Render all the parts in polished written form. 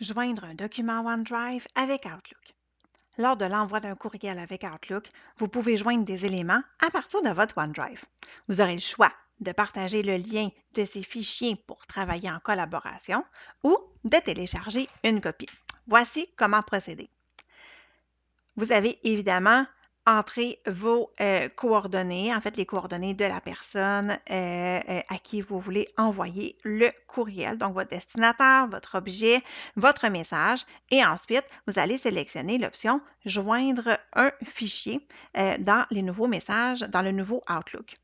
Joindre un document OneDrive avec Outlook. Lors de l'envoi d'un courriel avec Outlook, vous pouvez joindre des éléments à partir de votre OneDrive. Vous aurez le choix de partager le lien de ces fichiers pour travailler en collaboration ou de télécharger une copie. Voici comment procéder. Vous avez évidemment entré vos coordonnées, en fait les coordonnées de la personne à qui vous voulez envoyer le courriel, donc votre destinataire, votre objet, votre message, et ensuite vous allez sélectionner l'option « Joindre un fichier » dans les nouveaux messages, dans le nouveau Outlook.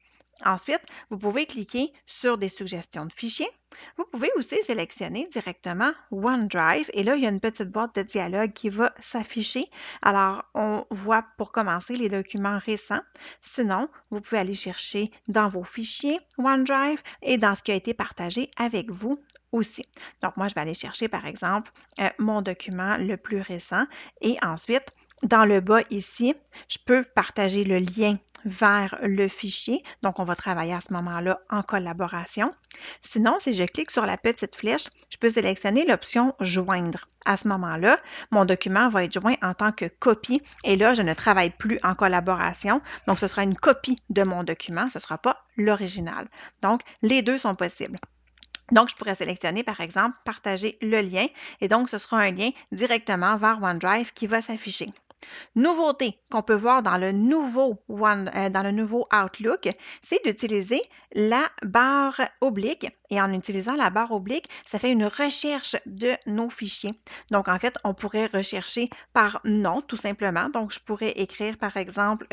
Ensuite, vous pouvez cliquer sur des suggestions de fichiers. Vous pouvez aussi sélectionner directement OneDrive et là, il y a une petite boîte de dialogue qui va s'afficher. Alors, on voit pour commencer les documents récents. Sinon, vous pouvez aller chercher dans vos fichiers OneDrive et dans ce qui a été partagé avec vous aussi. Donc, moi, je vais aller chercher, par exemple, mon document le plus récent et ensuite, dans le bas ici, je peux partager le lien vers le fichier. Donc, on va travailler à ce moment-là en collaboration. Sinon, si je clique sur la petite flèche, je peux sélectionner l'option « Joindre ». À ce moment-là, mon document va être joint en tant que copie et là, je ne travaille plus en collaboration. Donc, ce sera une copie de mon document, ce ne sera pas l'original. Donc, les deux sont possibles. Donc, je pourrais sélectionner, par exemple, « Partager le lien » et donc, ce sera un lien directement vers OneDrive qui va s'afficher. Nouveauté qu'on peut voir dans le nouveau Outlook, c'est d'utiliser la barre oblique. Et en utilisant la barre oblique, ça fait une recherche de nos fichiers. Donc, en fait, on pourrait rechercher par nom, tout simplement. Donc, je pourrais écrire, par exemple,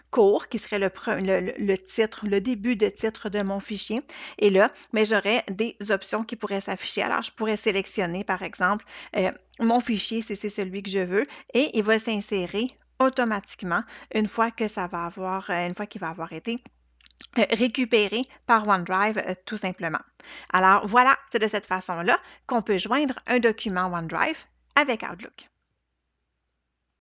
cours, qui serait le titre, le début de titre de mon fichier. Et là, mais j'aurais des options qui pourraient s'afficher. Alors, je pourrais sélectionner, par exemple, mon fichier, si c'est celui que je veux, et il va s'insérer automatiquement une fois qu'il va avoir été récupéré par OneDrive tout simplement. Alors voilà, c'est de cette façon-là qu'on peut joindre un document OneDrive avec Outlook.